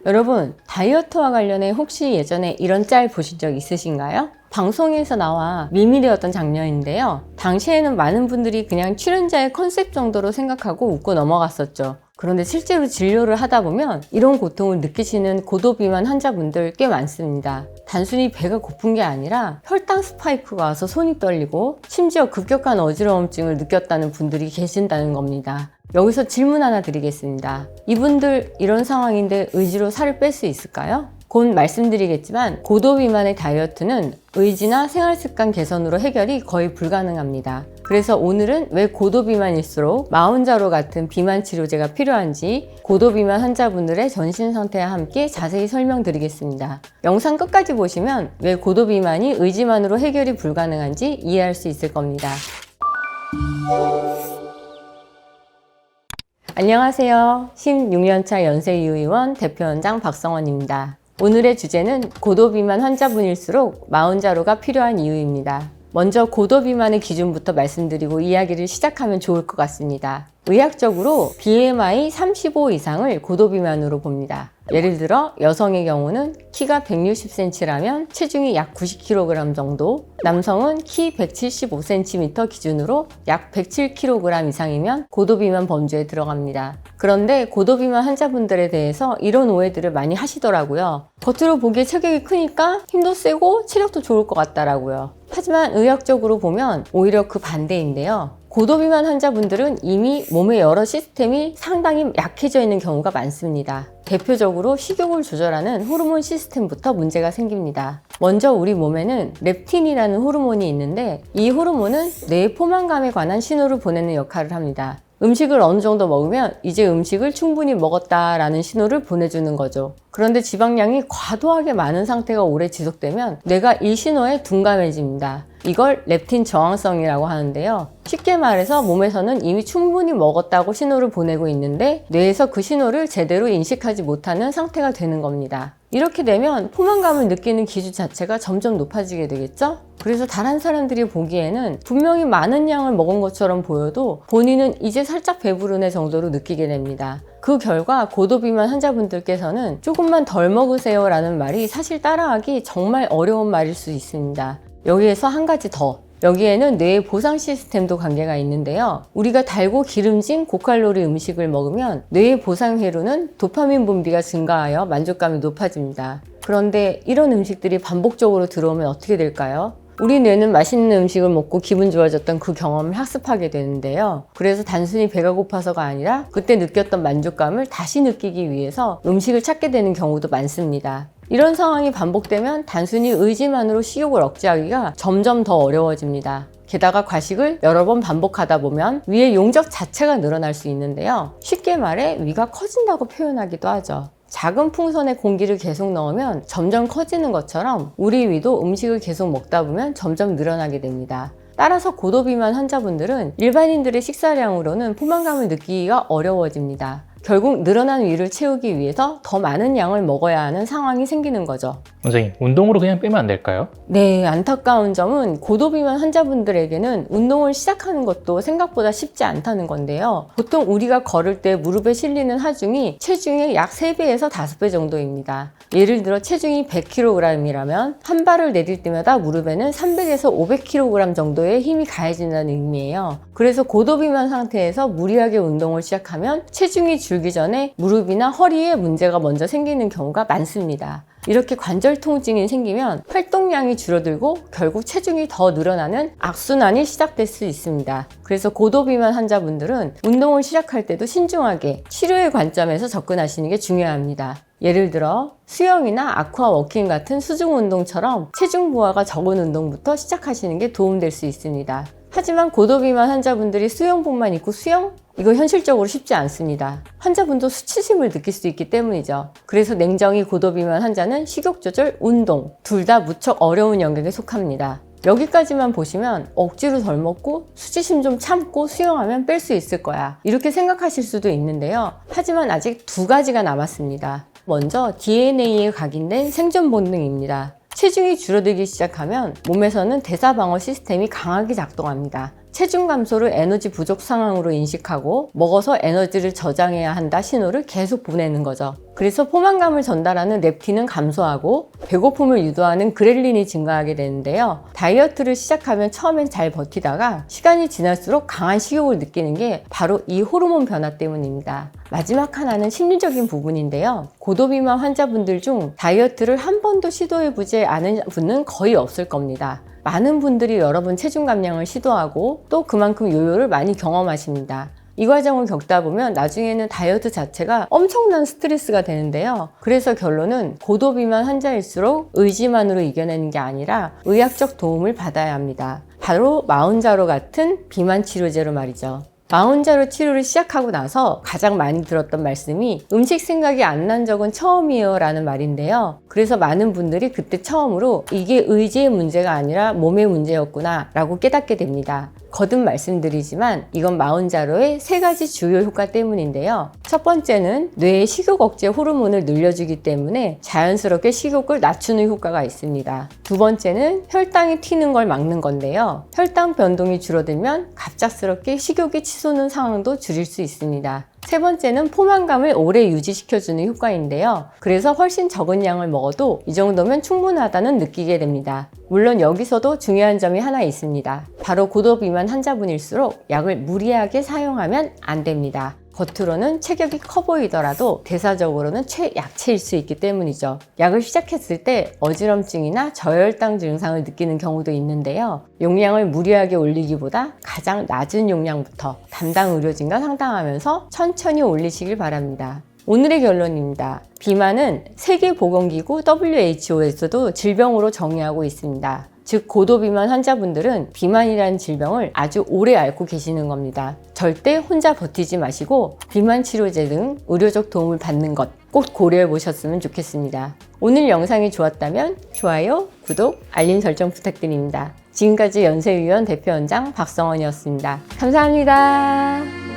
여러분, 다이어트와 관련해 혹시 예전에 이런 짤 보신 적 있으신가요? 방송에서 나와 밀밀이었던 장면인데요. 당시에는 많은 분들이 그냥 출연자의 컨셉 정도로 생각하고 웃고 넘어갔었죠. 그런데 실제로 진료를 하다 보면 이런 고통을 느끼시는 고도비만 환자분들 꽤 많습니다. 단순히 배가 고픈 게 아니라 혈당 스파이크가 와서 손이 떨리고 심지어 급격한 어지러움증을 느꼈다는 분들이 계신다는 겁니다. 여기서 질문 하나 드리겠습니다. 이분들 이런 상황인데 의지로 살을 뺄 수 있을까요? 곧 말씀드리겠지만 고도비만의 다이어트는 의지나 생활습관 개선으로 해결이 거의 불가능합니다. 그래서 오늘은 왜 고도비만일수록 마운자로 같은 비만 치료제가 필요한지 고도비만 환자분들의 전신 상태와 함께 자세히 설명드리겠습니다. 영상 끝까지 보시면 왜 고도비만이 의지만으로 해결이 불가능한지 이해할 수 있을 겁니다. 안녕하세요. 16년차 연세유의원 대표원장 박성원입니다. 오늘의 주제는 고도비만 환자분일수록 마운자로가 필요한 이유입니다. 먼저 고도비만의 기준부터 말씀드리고 이야기를 시작하면 좋을 것 같습니다. 의학적으로 BMI 35 이상을 고도비만으로 봅니다. 예를 들어 여성의 경우는 키가 160cm라면 체중이 약 90kg 정도, 남성은 키 175cm 기준으로 약 107kg 이상이면 고도비만 범주에 들어갑니다. 그런데 고도비만 환자분들에 대해서 이런 오해들을 많이 하시더라고요. 겉으로 보기에 체격이 크니까 힘도 세고 체력도 좋을 것 같다라고요. 하지만 의학적으로 보면 오히려 그 반대인데요. 고도비만 환자분들은 이미 몸의 여러 시스템이 상당히 약해져 있는 경우가 많습니다. 대표적으로 식욕을 조절하는 호르몬 시스템부터 문제가 생깁니다. 먼저 우리 몸에는 렙틴이라는 호르몬이 있는데 이 호르몬은 뇌의 포만감에 관한 신호를 보내는 역할을 합니다. 음식을 어느 정도 먹으면 이제 음식을 충분히 먹었다라는 신호를 보내주는 거죠. 그런데 지방량이 과도하게 많은 상태가 오래 지속되면 뇌가 이 신호에 둔감해집니다. 이걸 렙틴 저항성이라고 하는데요. 쉽게 말해서 몸에서는 이미 충분히 먹었다고 신호를 보내고 있는데 뇌에서 그 신호를 제대로 인식하지 못하는 상태가 되는 겁니다. 이렇게 되면 포만감을 느끼는 기준 자체가 점점 높아지게 되겠죠? 그래서 다른 사람들이 보기에는 분명히 많은 양을 먹은 것처럼 보여도 본인은 이제 살짝 배부르네 정도로 느끼게 됩니다. 그 결과 고도비만 환자분들께서는 조금만 덜 먹으세요 라는 말이 사실 따라하기 정말 어려운 말일 수 있습니다. 여기에서 한 가지 더. 여기에는 뇌의 보상 시스템도 관계가 있는데요. 우리가 달고 기름진 고칼로리 음식을 먹으면 뇌의 보상 회로는 도파민 분비가 증가하여 만족감이 높아집니다. 그런데 이런 음식들이 반복적으로 들어오면 어떻게 될까요? 우리 뇌는 맛있는 음식을 먹고 기분 좋아졌던 그 경험을 학습하게 되는데요. 그래서 단순히 배가 고파서가 아니라 그때 느꼈던 만족감을 다시 느끼기 위해서 음식을 찾게 되는 경우도 많습니다. 이런 상황이 반복되면 단순히 의지만으로 식욕을 억제하기가 점점 더 어려워집니다. 게다가 과식을 여러 번 반복하다 보면 위의 용적 자체가 늘어날 수 있는데요. 쉽게 말해 위가 커진다고 표현하기도 하죠. 작은 풍선에 공기를 계속 넣으면 점점 커지는 것처럼 우리 위도 음식을 계속 먹다 보면 점점 늘어나게 됩니다. 따라서 고도비만 환자분들은 일반인들의 식사량으로는 포만감을 느끼기가 어려워집니다. 결국 늘어난 위를 채우기 위해서 더 많은 양을 먹어야 하는 상황이 생기는 거죠. 원장님, 운동으로 그냥 빼면 안 될까요? 네, 안타까운 점은 고도비만 환자분들에게는 운동을 시작하는 것도 생각보다 쉽지 않다는 건데요. 보통 우리가 걸을 때 무릎에 실리는 하중이 체중의 약 3배에서 5배 정도입니다. 예를 들어 체중이 100kg이라면 한 발을 내딜 때마다 무릎에는 300에서 500kg 정도의 힘이 가해진다는 의미예요. 그래서 고도비만 상태에서 무리하게 운동을 시작하면 체중이 줄기 전에 무릎이나 허리에 문제가 먼저 생기는 경우가 많습니다. 이렇게 관절 통증이 생기면 활동량이 줄어들고 결국 체중이 더 늘어나는 악순환이 시작될 수 있습니다. 그래서 고도비만 환자분들은 운동을 시작할 때도 신중하게 치료의 관점에서 접근하시는 게 중요합니다. 예를 들어 수영이나 아쿠아워킹 같은 수중 운동처럼 체중 부하가 적은 운동부터 시작하시는 게 도움될 수 있습니다. 하지만 고도비만 환자분들이 수영복만 입고 수영? 이거 현실적으로 쉽지 않습니다. 환자분도 수치심을 느낄 수 있기 때문이죠. 그래서 냉정히 고도비만 환자는 식욕 조절, 운동 둘 다 무척 어려운 영역에 속합니다. 여기까지만 보시면 억지로 덜 먹고 수치심 좀 참고 수영하면 뺄 수 있을 거야 이렇게 생각하실 수도 있는데요. 하지만 아직 두 가지가 남았습니다. 먼저 DNA에 각인된 생존 본능입니다. 체중이 줄어들기 시작하면 몸에서는 대사방어 시스템이 강하게 작동합니다. 체중 감소를 에너지 부족 상황으로 인식하고 먹어서 에너지를 저장해야 한다 신호를 계속 보내는 거죠. 그래서 포만감을 전달하는 렙틴은 감소하고 배고픔을 유도하는 그렐린이 증가하게 되는데요. 다이어트를 시작하면 처음엔 잘 버티다가 시간이 지날수록 강한 식욕을 느끼는 게 바로 이 호르몬 변화 때문입니다. 마지막 하나는 심리적인 부분인데요. 고도비만 환자분들 중 다이어트를 한 번도 시도해보지 않은 분은 거의 없을 겁니다. 많은 분들이 여러 번 체중 감량을 시도하고 또 그만큼 요요를 많이 경험하십니다. 이 과정을 겪다 보면 나중에는 다이어트 자체가 엄청난 스트레스가 되는데요. 그래서 결론은 고도비만 환자일수록 의지만으로 이겨내는 게 아니라 의학적 도움을 받아야 합니다. 바로 마운자로 같은 비만 치료제로 말이죠. 마운자로 치료를 시작하고 나서 가장 많이 들었던 말씀이 음식 생각이 안 난 적은 처음이에요 라는 말인데요. 그래서 많은 분들이 그때 처음으로 이게 의지의 문제가 아니라 몸의 문제였구나 라고 깨닫게 됩니다. 거듭 말씀드리지만 이건 마운자로의 3가지 주요 효과 때문인데요. 첫 번째는 뇌의 식욕 억제 호르몬을 늘려주기 때문에 자연스럽게 식욕을 낮추는 효과가 있습니다. 두 번째는 혈당이 튀는 걸 막는 건데요. 혈당 변동이 줄어들면 갑작스럽게 식욕이 치솟는 상황도 줄일 수 있습니다. 세 번째는 포만감을 오래 유지시켜주는 효과인데요. 그래서 훨씬 적은 양을 먹어도 이 정도면 충분하다는 느끼게 됩니다. 물론 여기서도 중요한 점이 하나 있습니다. 바로 고도비만 환자분일수록 약을 무리하게 사용하면 안 됩니다. 겉으로는 체격이 커 보이더라도 대사적으로는 최약체일 수 있기 때문이죠. 약을 시작했을 때 어지럼증이나 저혈당 증상을 느끼는 경우도 있는데요. 용량을 무리하게 올리기보다 가장 낮은 용량부터 담당 의료진과 상담하면서 천천히 올리시길 바랍니다. 오늘의 결론입니다. 비만은 세계보건기구 WHO에서도 질병으로 정의하고 있습니다. 즉 고도비만 환자분들은 비만이라는 질병을 아주 오래 앓고 계시는 겁니다. 절대 혼자 버티지 마시고 비만 치료제 등 의료적 도움을 받는 것 꼭 고려해 보셨으면 좋겠습니다. 오늘 영상이 좋았다면 좋아요, 구독, 알림 설정 부탁드립니다. 지금까지 연세위원 대표원장 박성원이었습니다. 감사합니다.